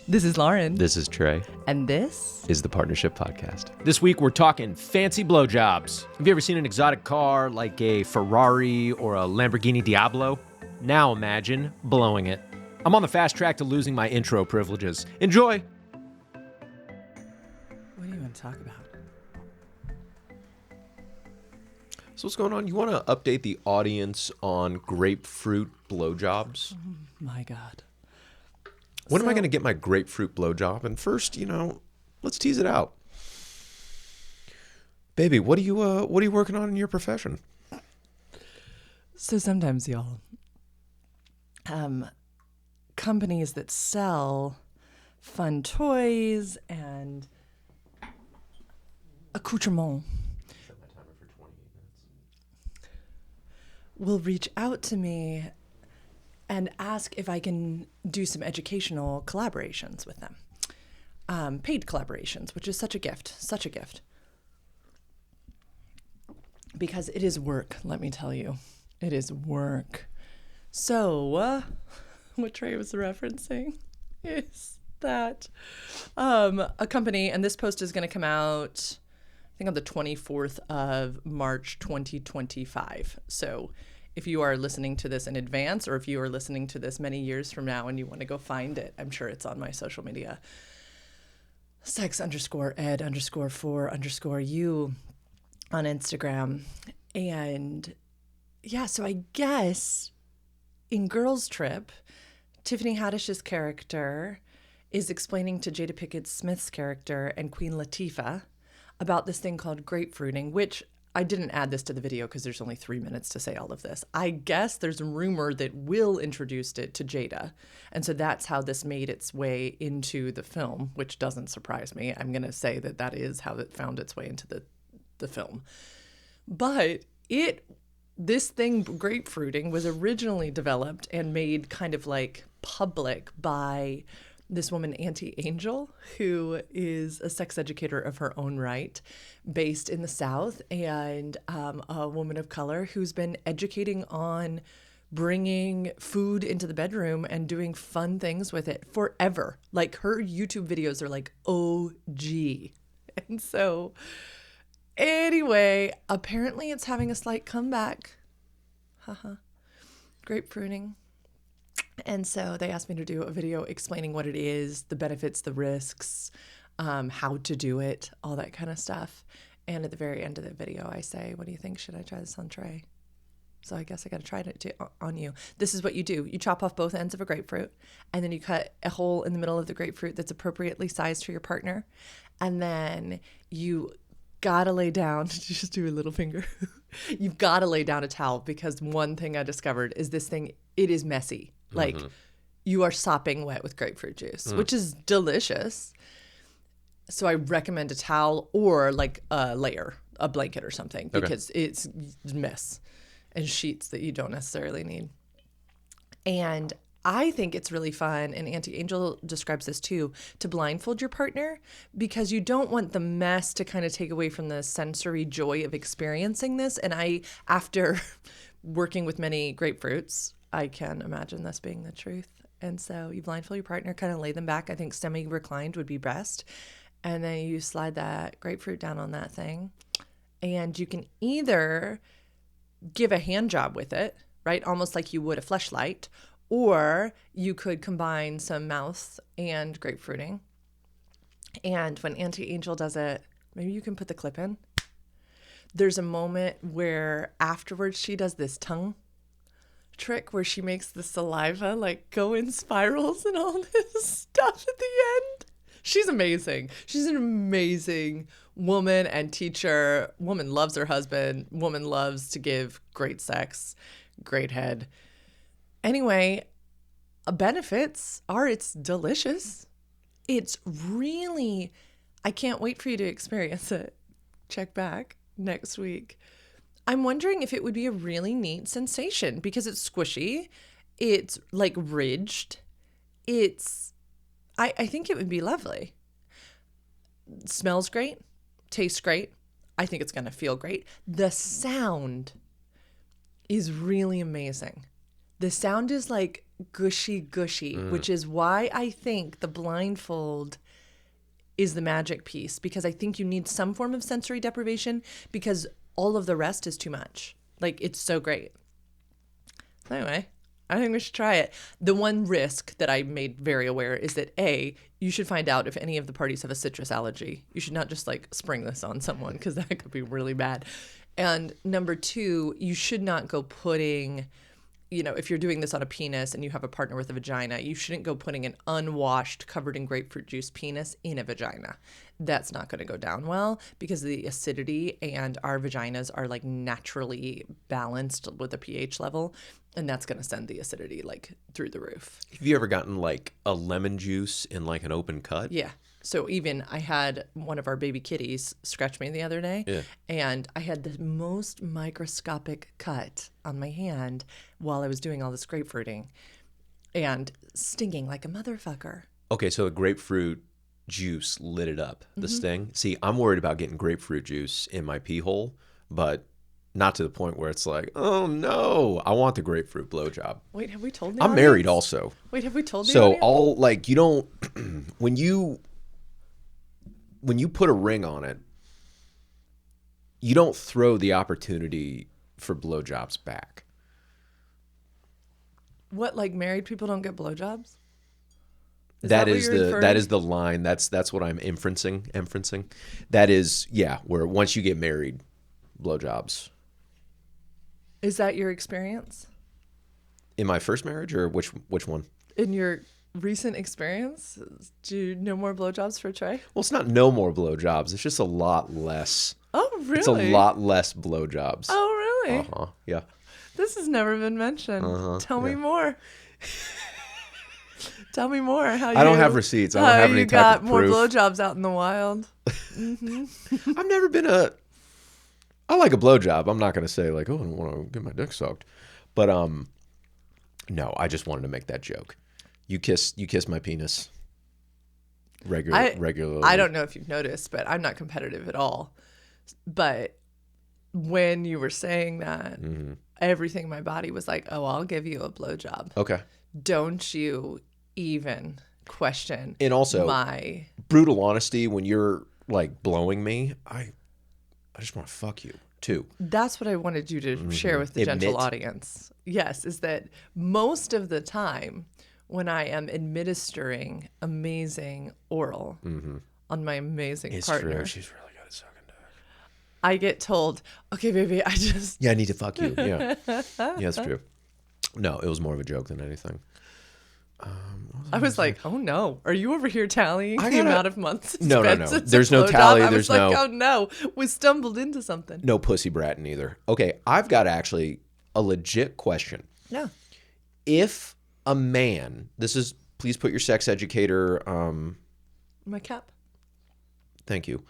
This is Lauren. This is Trey. And this is the Partnership Podcast. This week we're talking fancy blowjobs. Have you ever seen an exotic car like a Ferrari or a Lamborghini Diablo? Now imagine blowing it. I'm on the fast track to losing my intro privileges. Enjoy! What do you want to talk about? So what's going on? You want to update the audience on grapefruit blowjobs? Oh my God. When am I going to get my grapefruit blowjob? And first, let's tease it out. Baby, what are you working on in your profession? So sometimes, y'all, companies that sell fun toys and accoutrements will reach out to me and ask if I can do some educational collaborations with them. Paid collaborations, which is such a gift. Because it is work, let me tell you. It is work. So, what Trey was referencing is that a company, and this post is going to come out, I think on the 24th of March, 2025. So, if you are listening to this in advance, or if you are listening to this many years from now and you want to go find it, I'm sure it's on my social media. sex_ed_4_you on Instagram. And yeah, so I guess in Girls Trip, Tiffany Haddish's character is explaining to Jada Pinkett Smith's character and Queen Latifah about this thing called grapefruiting, which I didn't add this to the video because there's only 3 minutes to say all of this. I guess there's a rumor that Will introduced it to Jada. And so that's how this made its way into the film, which doesn't surprise me. I'm going to say that that is how it found its way into the film. But this thing, grapefruiting, was originally developed and made kind of like public by this woman, Auntie Angel, who is a sex educator of her own right, based in the South, and a woman of color who's been educating on bringing food into the bedroom and doing fun things with it forever. Like, her YouTube videos are like OG. And so, anyway, apparently it's having a slight comeback. Grapefruiting. And so they asked me to do a video explaining what it is, the benefits, the risks, how to do it, all that kind of stuff. And at the very end of the video, I say, what do you think? Should I try this on Trey? So I guess I got to try it on you. This is what you do. You chop off both ends of a grapefruit, and then you cut a hole in the middle of the grapefruit that's appropriately sized for your partner. And then you got to lay down, just do a little finger. You've got to lay down a towel, because one thing I discovered is this thing, it is messy. Like, you are sopping wet with grapefruit juice, which is delicious. So I recommend a towel or like a layer, a blanket or something, because it's a mess and sheets that you don't necessarily need. And I think it's really fun, and Auntie Angel describes this too, to blindfold your partner, because you don't want the mess to kind of take away from the sensory joy of experiencing this. And after working with many grapefruits, I can imagine this being the truth. And so you blindfold your partner, kind of lay them back. I think semi-reclined would be best. And then you slide that grapefruit down on that thing. And you can either give a hand job with it, right? Almost like you would a fleshlight. Or you could combine some mouth and grapefruiting. And when Auntie Angel does it, maybe you can put the clip in. There's a moment where afterwards she does this tongue trick where she makes the saliva like go in spirals and all this stuff at the end. She's amazing. She's an amazing woman and teacher. Woman loves her husband. Woman loves to give great sex, great head. Anyway, benefits are it's delicious. It's really, I can't wait for you to experience it. Check back next week. I'm wondering if it would be a really neat sensation, because it's squishy. It's like ridged. I think it would be lovely. It smells great. Tastes great. I think it's going to feel great. The sound is really amazing. The sound is like gushy, which is why I think the blindfold is the magic piece, because I think you need some form of sensory deprivation because all of the rest is too much. Like, it's so great. Anyway, I think we should try it. The one risk that I made very aware is that A, you should find out if any of the parties have a citrus allergy. You should not just like spring this on someone because that could be really bad. And number 2, you should not go putting, if you're doing this on a penis and you have a partner with a vagina, you shouldn't go putting an unwashed, covered in grapefruit juice penis in a vagina. That's not going to go down well because of the acidity, and our vaginas are like naturally balanced with a pH level, and that's going to send the acidity like through the roof. Have you ever gotten like a lemon juice in like an open cut? Yeah. So even I had one of our baby kitties scratch me the other day, and I had the most microscopic cut on my hand while I was doing all this grapefruiting and stinging like a motherfucker. Okay, so the grapefruit juice lit it up, the sting. See, I'm worried about getting grapefruit juice in my pee hole, but not to the point where it's like, oh no, I want the grapefruit blowjob. Wait, have we told the I'm audience? married also. Wait, have we told the So audience? all like, you don't, when you put a ring on it, you don't throw the opportunity for blowjobs back. What, like married people don't get blowjobs? That is the line. That's what I'm inferencing. That is, yeah, where once you get married, blowjobs. Is that your experience? In my first marriage, or which one? In your recent experience, do you know more blowjobs for Trey? Well, it's not no more blowjobs. It's just a lot less. Oh, really? It's a lot less blowjobs. Oh, really? Yeah. This has never been mentioned. Tell me more. Tell me more. How I don't have receipts. I don't have any type of proof. How you got more blowjobs out in the wild. I've never been I like a blowjob. I'm not going to say like, oh, I don't want to get my dick sucked. But no, I just wanted to make that joke. You kiss my penis regularly. I don't know if you've noticed, but I'm not competitive at all. But when you were saying that, everything in my body was like, oh, I'll give you a blowjob. Okay. Don't you even question and also my brutal honesty when you're like blowing me. I just want to fuck you too. That's what I wanted you to share with the gentle audience. Yes, is that most of the time when I am administering amazing oral on my amazing partner, true. She's really good at sucking dick. I get told, okay, baby, I need to fuck you. Yeah, that's true. No, it was more of a joke than anything. I was like, oh no, are you over here tallying the amount of months? No. There's no tally. I was like, oh no, we stumbled into something. No pussy bratting either. Okay, I've got actually a legit question. Yeah. If a man, please put your sex educator. My cap. Thank you.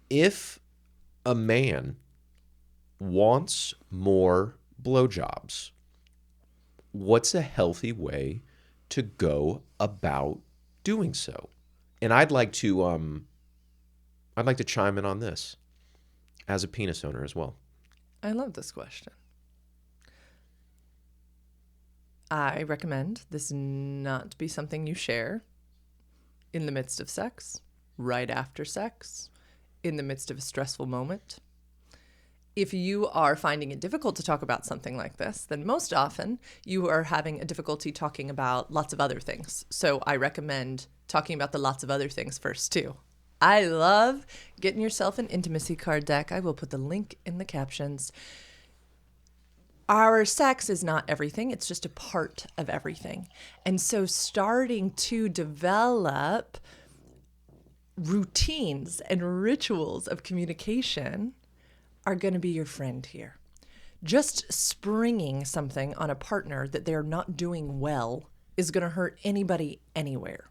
If a man wants more blowjobs, what's a healthy way to go about doing so? And I'd like to chime in on this as a penis owner as well. I love this question. I recommend this not be something you share in the midst of sex, right after sex, in the midst of a stressful moment. If you are finding it difficult to talk about something like this, then most often you are having a difficulty talking about lots of other things. So I recommend talking about the lots of other things first too. I love getting yourself an intimacy card deck. I will put the link in the captions. Our sex is not everything. It's just a part of everything. And so starting to develop routines and rituals of communication are going to be your friend here. Just springing something on a partner that they're not doing well is going to hurt anybody anywhere.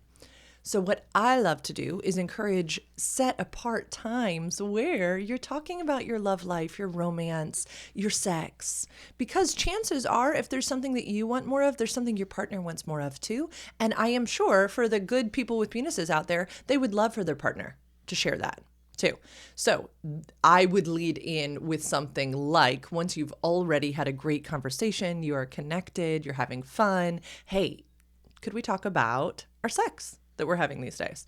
So what I love to do is encourage set apart times where you're talking about your love life, your romance, your sex, because chances are if there's something that you want more of, there's something your partner wants more of too. And I am sure for the good people with penises out there, they would love for their partner to share that. too. So I would lead in with something like, once you've already had a great conversation, you are connected, you're having fun. Hey, could we talk about our sex that we're having these days?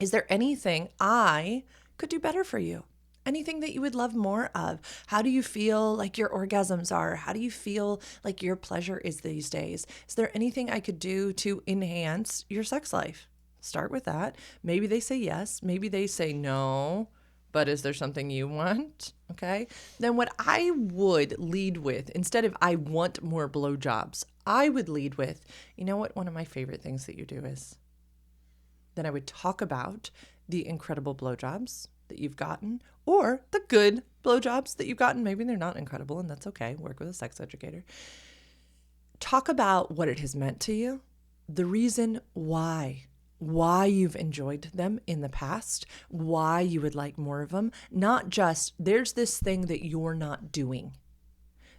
Is there anything I could do better for you? Anything that you would love more of? How do you feel like your orgasms are? How do you feel like your pleasure is these days? Is there anything I could do to enhance your sex life? Start with that. Maybe they say yes. Maybe they say no. But is there something you want? Okay. Then what I would lead with, instead of I want more blowjobs, I would lead with, you know what one of my favorite things that you do is? Then I would talk about the incredible blowjobs that you've gotten, or the good blowjobs that you've gotten. Maybe they're not incredible, and that's okay. Work with a sex educator. Talk about what it has meant to you, the reason why you've enjoyed them in the past, why you would like more of them, not just there's this thing that you're not doing.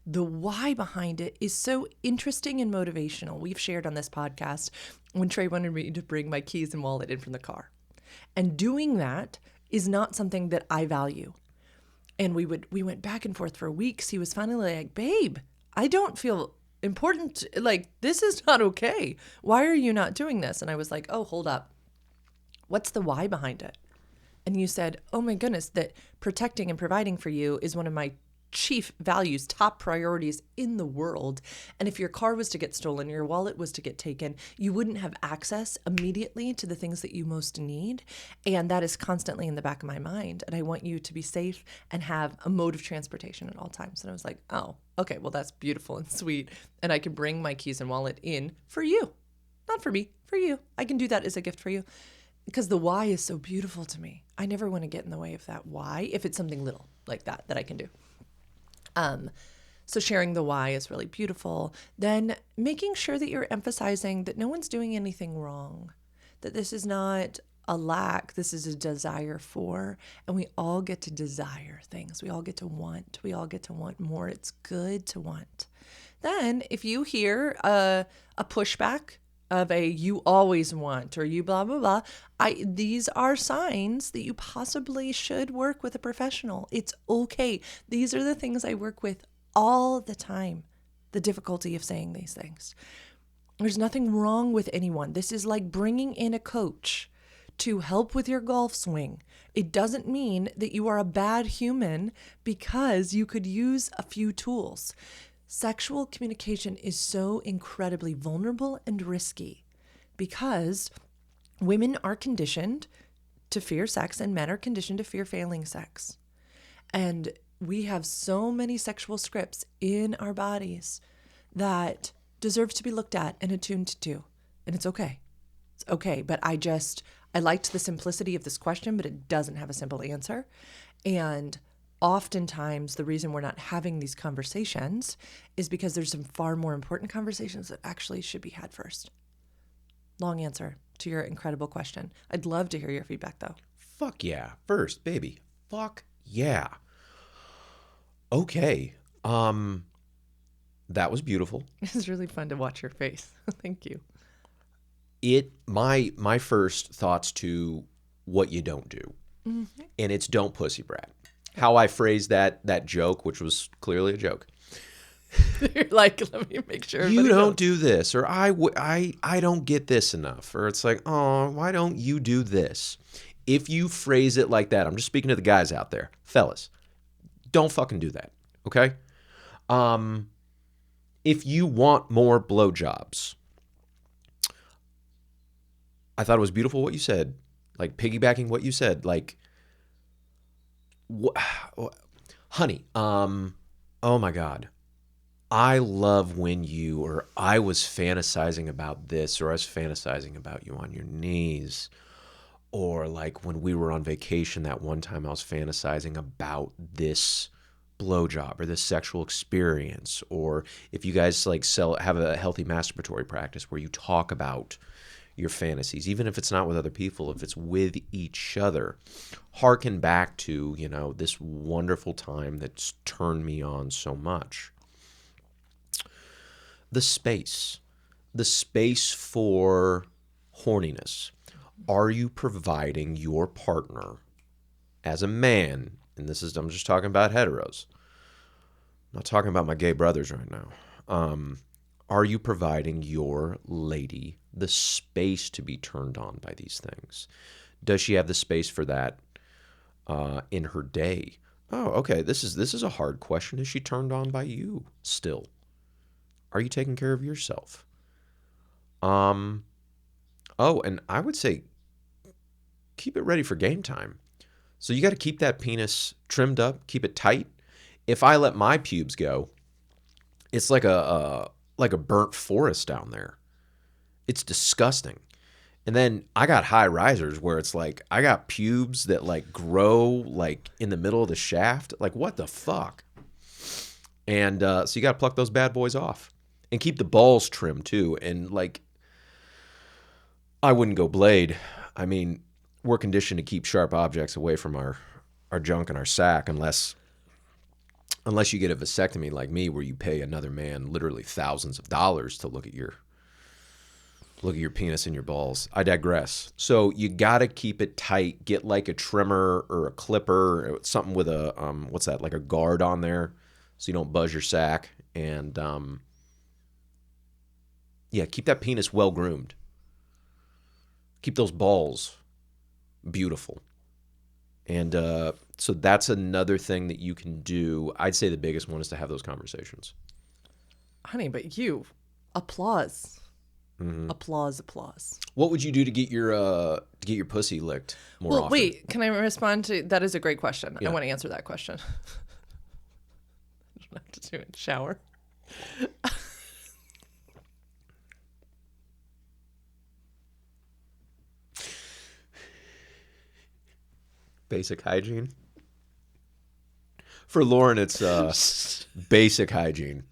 The why behind it is so interesting and motivational. We've shared on this podcast when Trey wanted me to bring my keys and wallet in from the car. And doing that is not something that I value. And we went back and forth for weeks. He was finally like, babe, I don't feel important. Like, this is not okay. Why are you not doing this? And I was like, oh, hold up. What's the why behind it? And you said, oh my goodness, that protecting and providing for you is one of my chief values, top priorities in the world. And if your car was to get stolen, your wallet was to get taken, you wouldn't have access immediately to the things that you most need. And that is constantly in the back of my mind. And I want you to be safe and have a mode of transportation at all times. And I was like, oh, okay, well, that's beautiful and sweet. And I can bring my keys and wallet in for you, not for me, for you. I can do that as a gift for you. Because the why is so beautiful to me. I never want to get in the way of that why if it's something little like that I can do. So sharing the why is really beautiful. Then making sure that you're emphasizing that no one's doing anything wrong, that this is not a lack, this is a desire for, and we all get to desire things. We all get to want. We all get to want more. It's good to want. Then if you hear a pushback of a you always want or you blah, blah, blah, these are signs that you possibly should work with a professional. It's okay. These are the things I work with all the time, the difficulty of saying these things. There's nothing wrong with anyone. This is like bringing in a coach to help with your golf swing. It doesn't mean that you are a bad human because you could use a few tools. Sexual communication is so incredibly vulnerable and risky because women are conditioned to fear sex and men are conditioned to fear failing sex. And we have so many sexual scripts in our bodies that deserve to be looked at and attuned to. And it's okay. It's okay. But I liked the simplicity of this question, but it doesn't have a simple answer. And oftentimes the reason we're not having these conversations is because there's some far more important conversations that actually should be had first. Long answer to your incredible question. I'd love to hear your feedback though. Fuck yeah. First, baby. Fuck yeah. Okay. That was beautiful. It was really fun to watch your face. Thank you. My first thoughts to what you don't do. Mm-hmm. And it's don't pussy brat. How I phrased that joke, which was clearly a joke. You're like, let me make sure. You don't do this, or I don't get this enough, or it's like, oh, why don't you do this? If you phrase it like that, I'm just speaking to the guys out there, fellas, don't fucking do that, okay? If you want more blowjobs, I thought it was beautiful what you said, like piggybacking what you said, like, honey, oh my God. I love when I was fantasizing about this, or I was fantasizing about you on your knees, or like when we were on vacation that one time I was fantasizing about this blowjob or this sexual experience, or if you guys like have a healthy masturbatory practice where you talk about your fantasies, even if it's not with other people, if it's with each other, hearken back to, this wonderful time that's turned me on so much. The space for horniness. Are you providing your partner as a man, and I'm just talking about heteros. I'm not talking about my gay brothers right now. Are you providing your lady the space to be turned on by these things? Does she have the space for that in her day? Oh, okay. This is a hard question. Is she turned on by you still? Are you taking care of yourself? Oh, and I would say keep it ready for game time. So you got to keep that penis trimmed up, keep it tight. If I let my pubes go, it's like a burnt forest down there. It's disgusting. And then I got high risers where it's like I got pubes that like grow like in the middle of the shaft. Like what the fuck? And so you got to pluck those bad boys off and keep the balls trimmed too. And like I wouldn't go blade. I mean, we're conditioned to keep sharp objects away from our junk and our sack unless you get a vasectomy like me where you pay another man literally thousands of dollars to look at your penis and your balls. I digress. So you got to keep it tight. Get like a trimmer or a clipper, or something with a, what's that, like a guard on there so you don't buzz your sack. And yeah, keep that penis well groomed. Keep those balls beautiful. And so that's another thing that you can do. I'd say the biggest one is to have those conversations. Honey, but you, applause. Mm-hmm. Applause. What would you do to get your pussy licked more often? Wait, can I respond to that? Is a great question. Yeah. I want to answer that question. I don't have to do it in the shower. Basic hygiene. For Lauren, it's basic hygiene.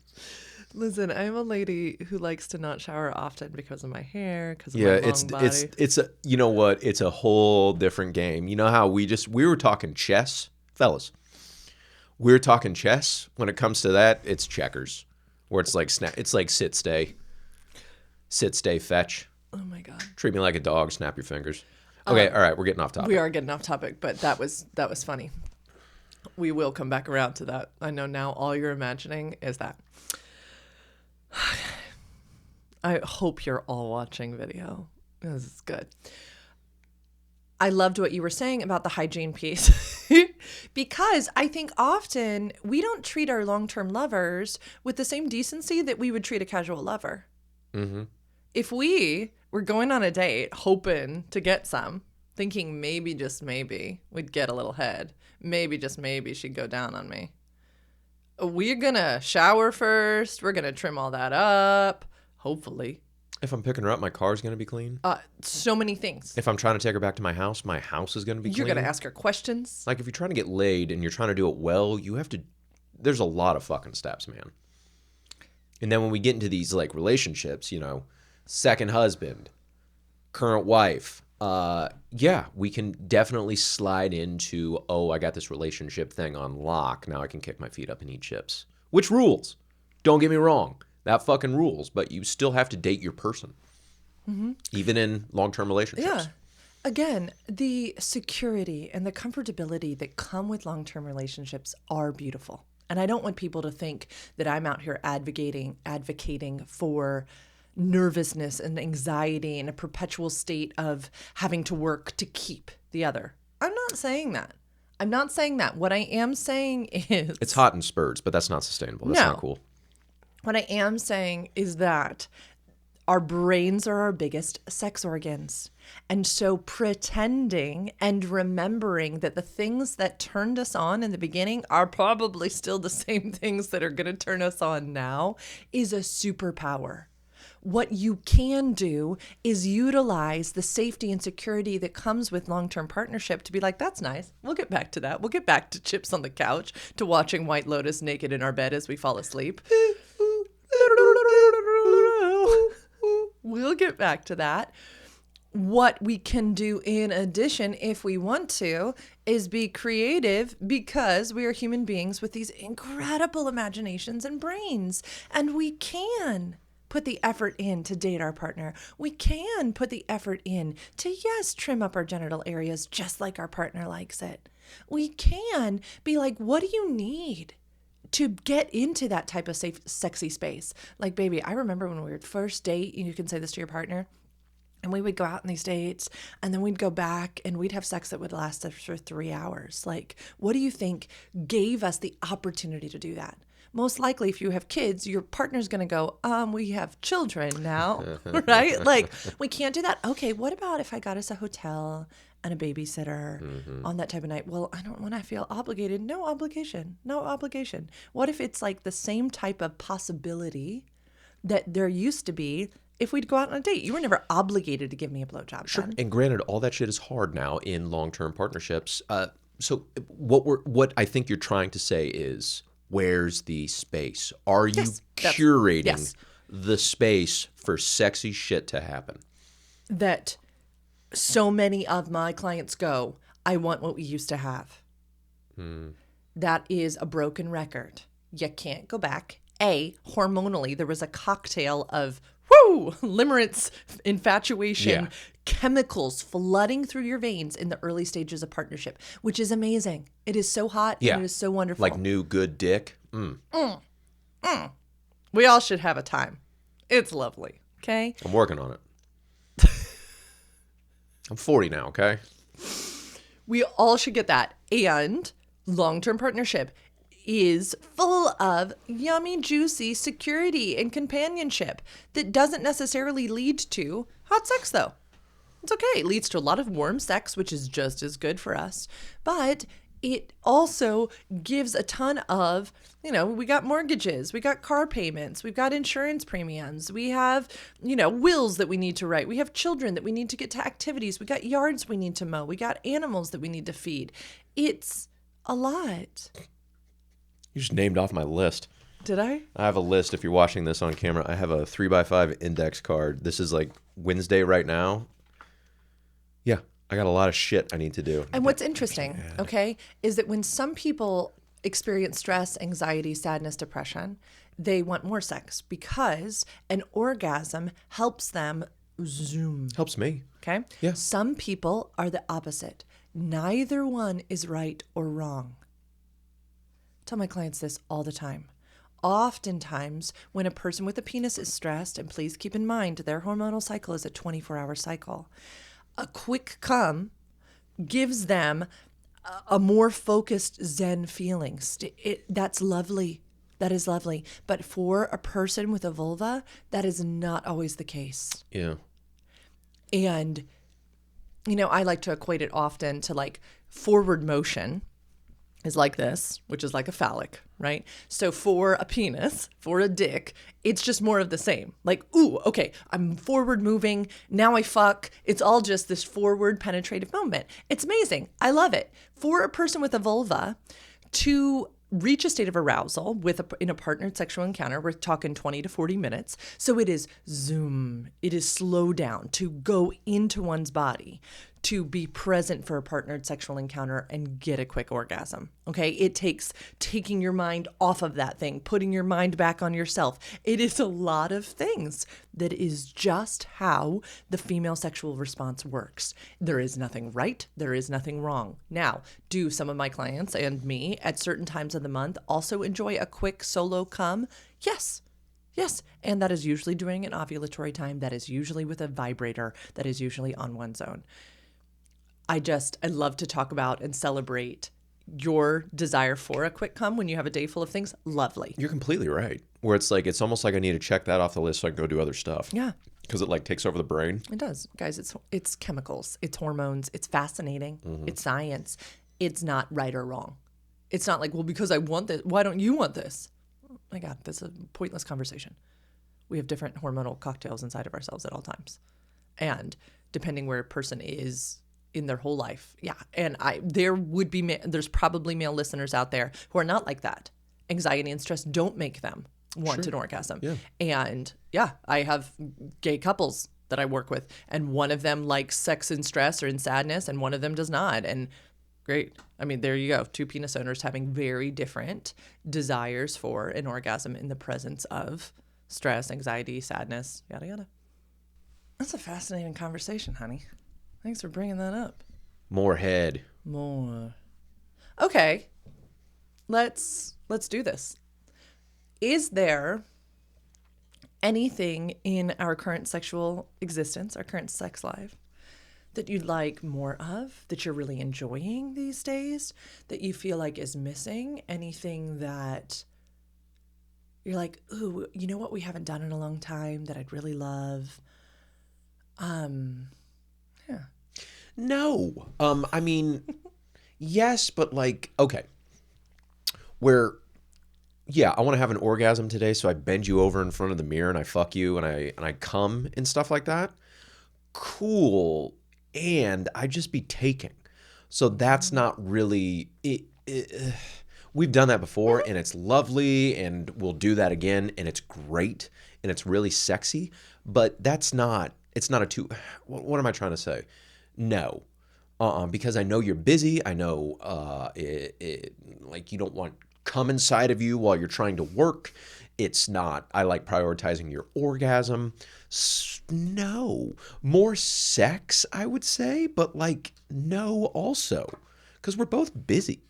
Listen, I'm a lady who likes to not shower often because of my hair, because of my long body. It's a, you know what? It's a whole different game. You know how we were talking chess, fellas. We were talking chess. When it comes to that, it's checkers, where it's like sit, stay, fetch. Oh my God. Treat me like a dog. Snap your fingers. Okay, all right, we're getting off topic. We are getting off topic, but that was funny. We will come back around to that. I know now all you're imagining is that. I hope you're all watching video. This is good. I loved what you were saying about the hygiene piece because I think often we don't treat our long-term lovers with the same decency that we would treat a casual lover. Mm-hmm. If we were going on a date hoping to get some, thinking maybe, just maybe, we'd get a little head. Maybe, just maybe, she'd go down on me. We're going to shower first. We're going to trim all that up, hopefully. If I'm picking her up, my car's going to be clean. So many things. If I'm trying to take her back to my house is going to be clean. You're going to ask her questions. Like if you're trying to get laid and you're trying to do it well, there's a lot of fucking steps, man. And then when we get into these like relationships, you know, second husband, current wife, we can definitely slide into, I got this relationship thing on lock. Now I can kick my feet up and eat chips. Which rules. Don't get me wrong. That fucking rules. But you still have to date your person. Mm-hmm. Even in long-term relationships. Yeah. Again, the security and the comfortability that come with long-term relationships are beautiful. And I don't want people to think that I'm out here advocating for nervousness and anxiety and a perpetual state of having to work to keep the other. I'm not saying that. What I am saying is... It's hot in spurts, but that's not sustainable. That's not cool. What I am saying is that our brains are our biggest sex organs. And so pretending and remembering that the things that turned us on in the beginning are probably still the same things that are going to turn us on now is a superpower. What you can do is utilize the safety and security that comes with long-term partnership to be like, that's nice. We'll get back to that. We'll get back to chips on the couch, to watching White Lotus naked in our bed as we fall asleep. We'll get back to that. What we can do in addition, if we want to, is be creative because we are human beings with these incredible imaginations and brains. And we can put the effort in to date our partner. We can put the effort in to, yes, trim up our genital areas just like our partner likes it. We can be like, what do you need to get into that type of safe, sexy space? Like, baby, I remember when we were first date, and you can say this to your partner, and we would go out on these dates and then we'd go back and we'd have sex that would last us for 3 hours. Like, what do you think gave us the opportunity to do that? Most likely, if you have kids, your partner's going to go, we have children now, right? Like, we can't do that. Okay, what about if I got us a hotel and a babysitter on that type of night? Well, I don't want to feel obligated. No obligation. No obligation. What if it's like the same type of possibility that there used to be if we'd go out on a date? You were never obligated to give me a blowjob. Sure. Ben. And granted, all that shit is hard now in long-term partnerships. So what I think you're trying to say is, where's the space? Are you curating the space for sexy shit to happen? That so many of my clients go, I want what we used to have. That is a broken record. You can't go back. Hormonally, there was a cocktail of limerence, infatuation, chemicals flooding through your veins in the early stages of partnership, which is amazing. It is so hot and it is so wonderful. Like new good dick. We all should have a time. It's lovely. Okay? I'm working on it. I'm 40 now, okay? We all should get that. And long-term partnership is full of yummy, juicy security and companionship that doesn't necessarily lead to hot sex, though. It's okay. It leads to a lot of warm sex, which is just as good for us. But it also gives a ton of, we got mortgages, we got car payments, we've got insurance premiums, we have, wills that we need to write, we have children that we need to get to activities, we got yards we need to mow, we got animals that we need to feed. It's a lot. You just named off my list. Did I? I have a list. If you're watching this on camera, I have a 3x5 index card. This is like Wednesday right now. Yeah, I got a lot of shit I need to do. And what's interesting, okay, is that when some people experience stress, anxiety, sadness, depression, they want more sex because an orgasm helps them zoom. Helps me. Okay? Yeah. Some people are the opposite. Neither one is right or wrong. I tell my clients this all the time. Oftentimes, when a person with a penis is stressed, and please keep in mind their hormonal cycle is a 24-hour cycle, a quick come gives them a more focused Zen feeling. That's lovely. That is lovely. But for a person with a vulva, that is not always the case. Yeah. And, I like to equate it often to like forward motion is like this, which is like a phallic, right? So for a penis, for a dick, it's just more of the same. Like, ooh, okay, I'm forward moving. Now I fuck. It's all just this forward penetrative moment. It's amazing. I love it. For a person with a vulva to reach a state of arousal in a partnered sexual encounter, we're talking 20 to 40 minutes. So it is zoom. It is slow down to go into one's body, to be present for a partnered sexual encounter and get a quick orgasm. Okay. It takes taking your mind off of that thing, putting your mind back on yourself. It is a lot of things that is just how the female sexual response works. There is nothing right. There is nothing wrong. Now, do some of my clients and me at certain times of the month also enjoy a quick solo come? Yes. Yes. And that is usually during an ovulatory time. That is usually with a vibrator. That is usually on one's own. I love to talk about and celebrate your desire for a quick come when you have a day full of things. Lovely. You're completely right. Where it's almost like I need to check that off the list so I can go do other stuff. Yeah. Because it takes over the brain. It does. Guys, it's chemicals. It's hormones. It's fascinating. Mm-hmm. It's science. It's not right or wrong. It's not like, well, because I want this, why don't you want this? Oh my God, that's a pointless conversation. We have different hormonal cocktails inside of ourselves at all times. And depending where a person is in their whole life. Yeah. And there's probably male listeners out there who are not like that. Anxiety and stress don't make them want an orgasm. Yeah. And I have gay couples that I work with, and one of them likes sex and stress or in sadness, and one of them does not. And great. I mean, there you go. Two penis owners having very different desires for an orgasm in the presence of stress, anxiety, sadness, yada, yada. That's a fascinating conversation, honey. Thanks for bringing that up. More head. More. Okay, let's do this. Is there anything in our current sexual existence, our current sex life, that you'd like more of, that you're really enjoying these days, that you feel like is missing? Anything that you're like, ooh, you know what we haven't done in a long time that I'd really love? Yeah. No. I mean, yes, but like, okay. Where, yeah, I want to have an orgasm today, so I bend you over in front of the mirror and I fuck you and I come and stuff like that. Cool. And I just be taking. So that's not really we've done that before and it's lovely and we'll do that again and it's great and it's really sexy, but it's not a two. What am I trying to say? No. Because I know you're busy. I know like you don't want come inside of you while you're trying to work. It's not. I like prioritizing your orgasm. No. More sex, I would say, but like no also. Because we're both busy.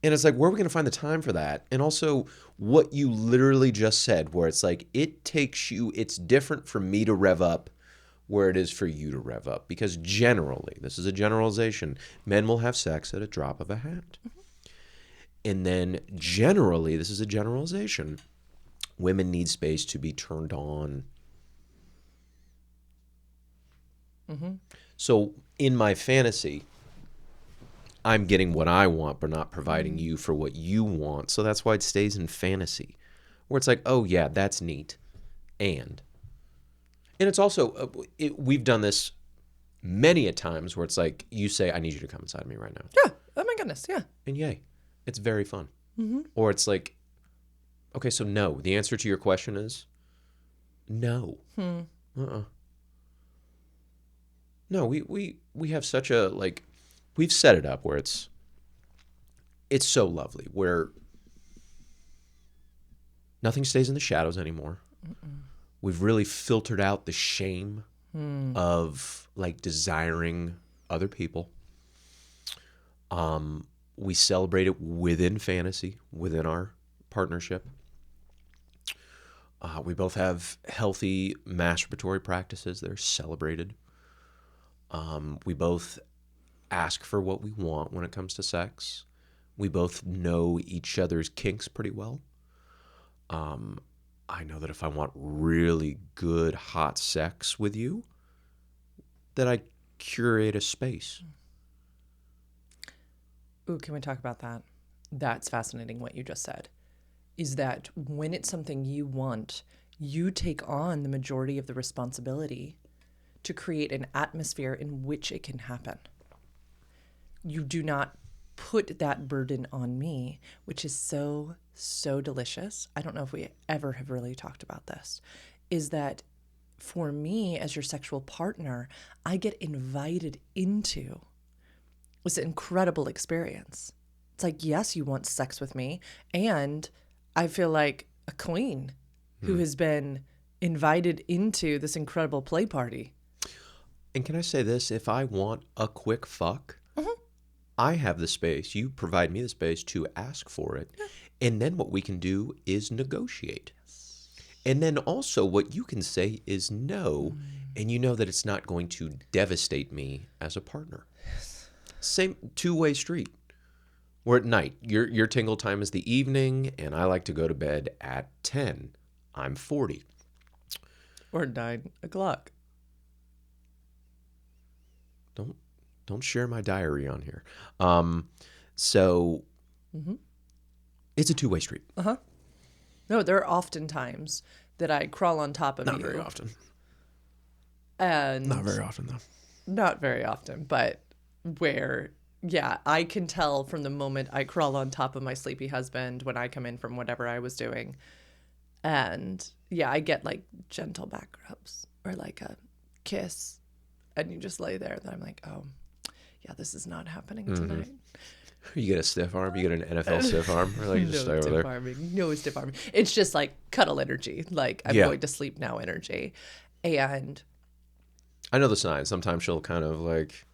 And it's like, where are we going to find the time for that? And also, what you literally just said, where it's like, it's different for me to rev up where it is for you to rev up. Because generally, this is a generalization, men will have sex at a drop of a hat. Mm-hmm. And then generally, this is a generalization, women need space to be turned on. Mm-hmm. So in my fantasy, I'm getting what I want, but not providing you for what you want. So that's why it stays in fantasy, where it's like, oh yeah, that's neat. And it's also, we've done this many a times where it's like, you say, I need you to come inside of me right now. Yeah. Oh my goodness. Yeah. And yay, it's very fun. Mm-hmm. Or it's like, okay, so no. The answer to your question is no. No, we have such a, like, we've set it up where it's so lovely, where nothing stays in the shadows anymore. Mm-mm. We've really filtered out the shame of, like, desiring other people. We celebrate it within fantasy, within our partnership. We both have healthy masturbatory practices that are celebrated. We both ask for what we want when it comes to sex. We both know each other's kinks pretty well. I know that if I want really good, hot sex with you, that I curate a space. Ooh, can we talk about that? That's fascinating what you just said. Is that when it's something you want, you take on the majority of the responsibility to create an atmosphere in which it can happen. You do not put that burden on me, which is so, so delicious. I don't know if we ever have really talked about this, is that for me as your sexual partner, I get invited into this incredible experience. It's like, yes, you want sex with me, and I feel like a queen who has been invited into this incredible play party. And can I say this? If I want a quick fuck, I have the space. You provide me the space to ask for it. Yeah. And then what we can do is negotiate. Yes. And then also what you can say is no, and you know that it's not going to devastate me as a partner. Yes. Same two-way street. We're at night. Your tingle time is the evening, and I like to go to bed at 10. I'm 40. Or 9 o'clock. Don't share my diary on here. So it's a two-way street. Uh-huh. No, there are often times that I crawl on top of you. Not very often. And not very often, though. Not very often, but where, yeah, I can tell from the moment I crawl on top of my sleepy husband when I come in from whatever I was doing. And yeah, I get like gentle back rubs or like a kiss. And you just lay there. Then I'm like, oh, yeah, this is not happening tonight. You get a stiff arm? You get an NFL stiff arm? Or like you just stay over there? No stiff arming. It's just like cuddle energy. Like I'm going to sleep now energy. And I know the signs. Sometimes she'll kind of like,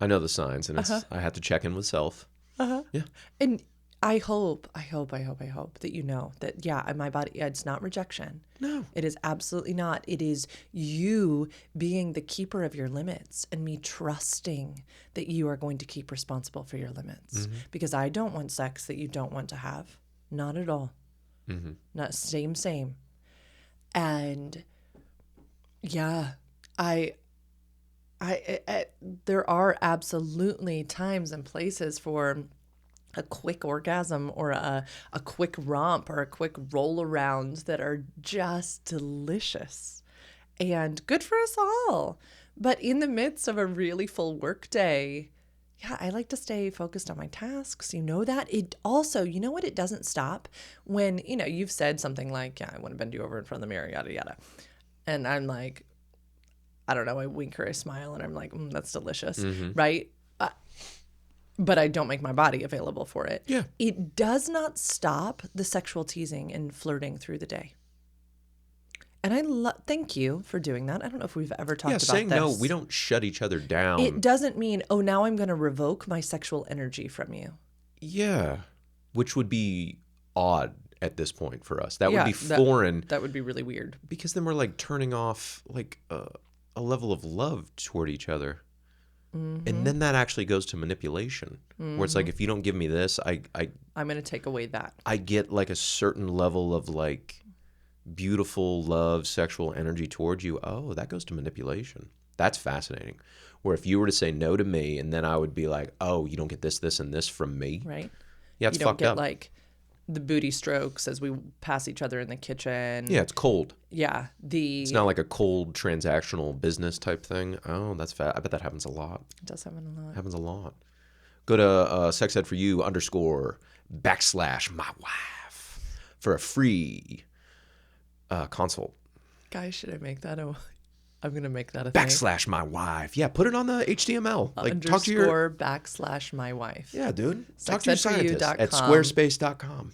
I know the signs. And it's I have to check in with self. Yeah. And I hope that you know that, yeah, my body, it's not rejection. No. It is absolutely not. It is you being the keeper of your limits and me trusting that you are going to keep responsible for your limits. Because I don't want sex that you don't want to have. Not at all. Not same. And yeah, there are absolutely times and places for a quick orgasm or a quick romp or a quick roll around that are just delicious and good for us all. But in the midst of a really full work day, yeah, I like to stay focused on my tasks. You know that? It also, you know what? It doesn't stop when, you've said something like, yeah, I want to bend you over in front of the mirror, yada, yada. And I'm like, I don't know, I wink or I smile and I'm like, that's delicious, right? But I don't make my body available for it. Yeah. It does not stop the sexual teasing and flirting through the day. And I thank you for doing that. I don't know if we've ever talked about saying this. no, we don't shut each other down. It doesn't mean, oh, now I'm going to revoke my sexual energy from you. Yeah. Which would be odd at this point for us. That would be foreign. That would be really weird. Because then we're like turning off like a level of love toward each other. And then that actually goes to manipulation, where it's like, if you don't give me this, I'm going to take away that. I get like a certain level of like beautiful love, sexual energy towards you. Oh, that goes to manipulation. That's fascinating. Where if you were to say no to me, and then I would be like, oh, you don't get this, this, and this from me. Right. Yeah, it's you don't fucked get up. like the booty strokes as we pass each other in the kitchen. Yeah, it's cold. Yeah. It's not like a cold transactional business type thing. Oh, that's fat. I bet that happens a lot. It does happen a lot. Happens a lot. Go to sexedforyou _ my wife for a free consult. Guys, should I make that I'm going to make that a _ my wife. Yeah, put it on the HTML. Like talk to your _ my wife. Yeah, dude. Talk to your scientist at sexedforyou.com. squarespace.com.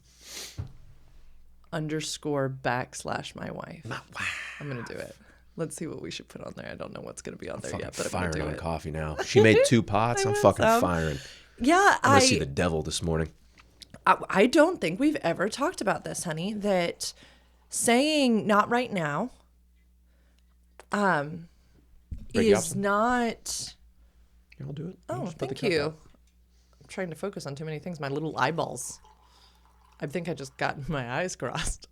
_ my wife. My wife. I'm going to do it. Let's see what we should put on there. I don't know what's going to be on there Fucking yet, but I'm firing going to on do it. coffee now. She made 2 pots. I'm fucking firing. Yeah, I'm going to see the devil this morning. I don't think we've ever talked about this, honey, that saying not right now is not... Here, I'll do it. Oh, thank you. I'm trying to focus on too many things. My little eyeballs. I think I just got my eyes crossed.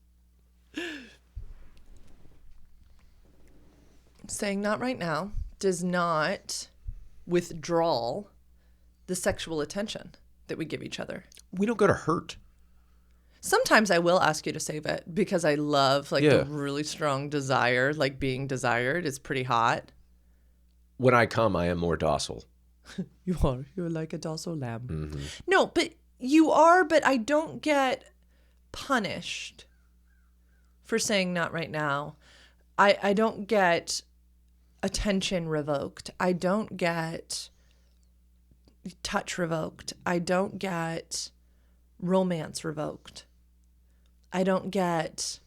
Saying not right now does not withdraw the sexual attention that we give each other. We don't go to hurt. Sometimes I will ask you to save it because I love Yeah. the really strong desire, like being desired is pretty hot. When I come, I am more docile. You are. You're like a docile lamb. No, but you are, but I don't get punished for saying not right now. I don't get attention revoked. I don't get touch revoked. I don't get romance revoked. I don't get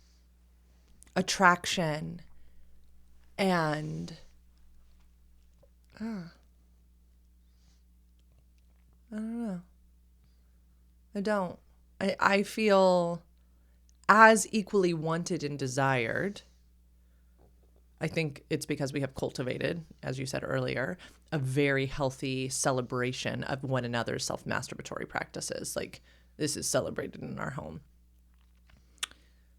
attraction and I don't know. I don't. I feel as equally wanted and desired. I think it's because we have cultivated, as you said earlier, a very healthy celebration of one another's self-masturbatory practices. Like, this is celebrated in our home.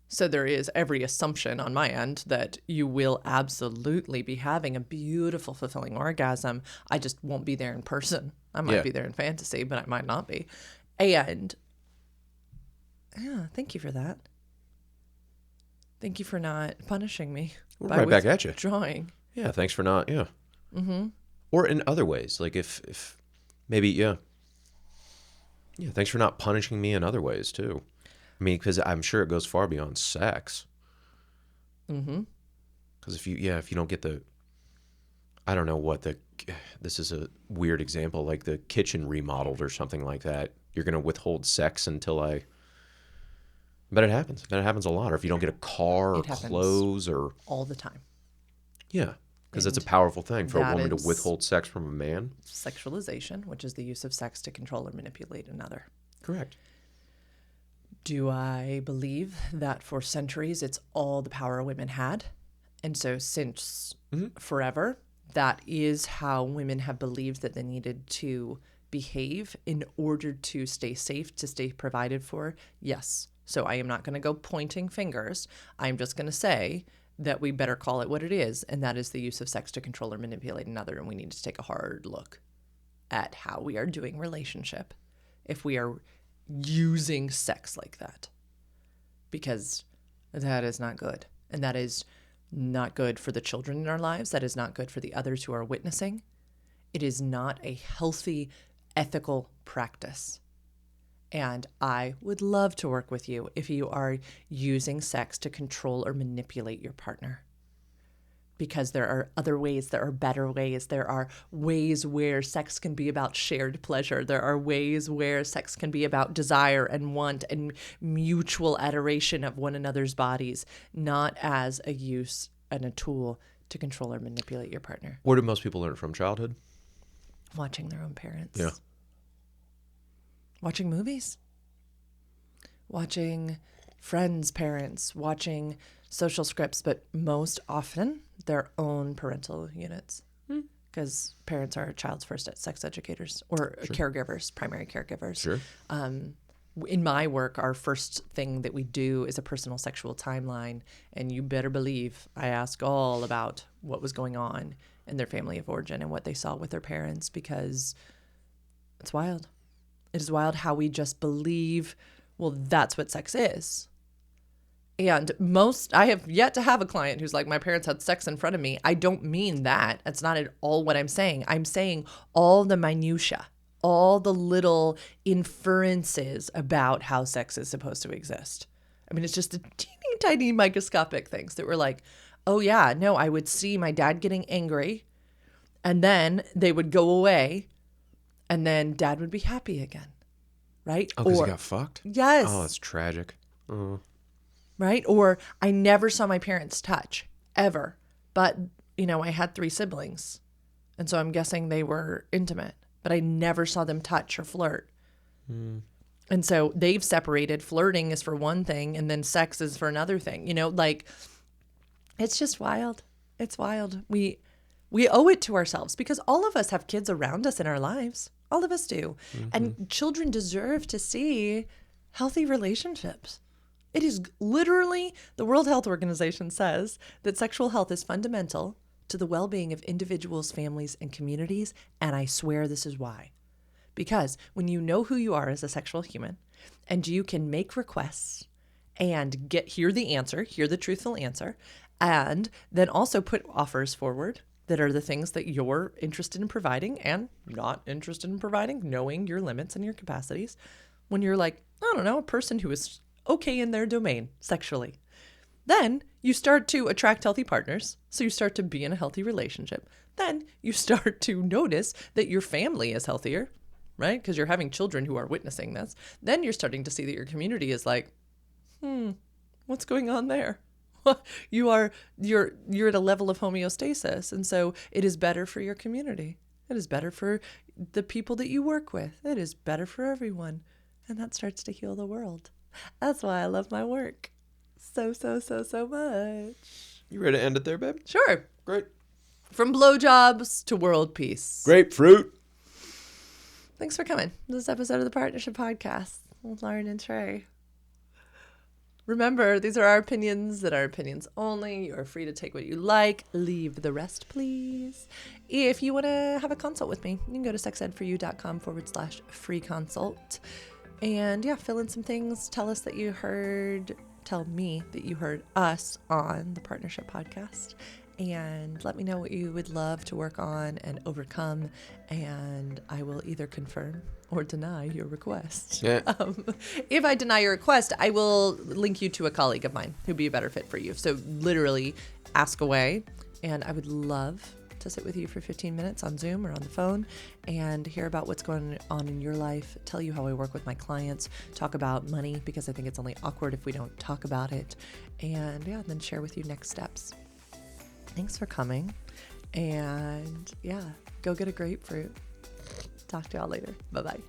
So there is every assumption on my end that you will absolutely be having a beautiful, fulfilling orgasm. I just won't be there in person. I might be there in fantasy, but I might not be. And yeah, thank you for that. Thank you for not punishing me. We're right back at you. Drawing. Yeah, thanks for not, Or in other ways, like if maybe, Yeah, thanks for not punishing me in other ways, too. I mean, because I'm sure it goes far beyond sex. Because if you don't get I don't know what this is a weird example, like the kitchen remodeled or something like that. You're going to withhold sex until But it happens. It happens a lot. Or if you don't get a car or clothes or... all the time. Yeah. Because it's a And powerful thing for a that woman to is- withhold sex from a man. Sexualization, which is the use of sex to control or manipulate another. Correct. Do I believe that for centuries it's all the power women had? And so since forever, that is how women have believed that they needed to behave in order to stay safe, to stay provided for? Yes. So I am not going to go pointing fingers. I'm just going to say that we better call it what it is, and that is the use of sex to control or manipulate another. And we need to take a hard look at how we are doing relationship if we are using sex like that, because that is not good. And that is not good for the children in our lives. That is not good for the others who are witnessing. It is not a healthy, ethical practice. And I would love to work with you if you are using sex to control or manipulate your partner. Because there are other ways, there are better ways. There are ways where sex can be about shared pleasure. There are ways where sex can be about desire and want and mutual adoration of one another's bodies, not as a use and a tool to control or manipulate your partner. Where do most people learn from? Childhood? Watching their own parents. Yeah. Watching movies. Watching friends' parents. Watching social scripts, but most often their own parental units, because parents are a child's first sex educators or caregivers, primary caregivers. Sure. In my work, our first thing that we do is a personal sexual timeline, and you better believe I ask all about what was going on in their family of origin and what they saw with their parents, because it's wild. It is wild how we just believe, well, that's what sex is. And I have yet to have a client who's like, my parents had sex in front of me. I don't mean that. That's not at all what I'm saying. I'm saying all the minutia, all the little inferences about how sex is supposed to exist. I mean, it's just the teeny tiny microscopic things that were like, oh yeah, no, I would see my dad getting angry and then they would go away and then dad would be happy again. Right? Oh, because he got fucked? Yes. Oh, that's tragic. Right? Or I never saw my parents touch, ever. But, I had 3 siblings. And so I'm guessing they were intimate. But I never saw them touch or flirt. And so they've separated. Flirting is for one thing, and then sex is for another thing. It's just wild. It's wild. We owe it to ourselves, because all of us have kids around us in our lives. All of us do. And children deserve to see healthy relationships. It is literally, the World Health Organization says that sexual health is fundamental to the well-being of individuals, families, and communities. And I swear this is why. Because when you know who you are as a sexual human, and you can make requests and hear the truthful answer, and then also put offers forward that are the things that you're interested in providing and not interested in providing, knowing your limits and your capacities. When you're like, I don't know, a person who is okay in their domain sexually, then you start to attract healthy partners. So you start to be in a healthy relationship. Then you start to notice that your family is healthier, right? Because you're having children who are witnessing this. Then you're starting to see that your community is like, what's going on there? You're at a level of homeostasis. And so it is better for your community. It is better for the people that you work with. It is better for everyone. And that starts to heal the world. That's why I love my work so much. You ready to end it there, babe? Sure. Great. From blowjobs to world peace. Grapefruit. Thanks for coming to this episode of the Partnership Podcast with Lauren and Trey. Remember, these are our opinions and our opinions only. You are free to take what you like. Leave the rest, please. If you want to have a consult with me, you can go to sexedforyou.com/free consult. And yeah, fill in some things. Tell me that you heard us on the Partnership Podcast. And let me know what you would love to work on and overcome. And I will either confirm or deny your request. Yeah. If I deny your request, I will link you to a colleague of mine who'd be a better fit for you. So literally ask away. And I would love to sit with you for 15 minutes on Zoom or on the phone and hear about what's going on in your life, tell you how I work with my clients, talk about money, because I think it's only awkward if we don't talk about it, and then share with you next steps. Thanks for coming. And yeah, go get a grapefruit. Talk to y'all later. Bye-bye.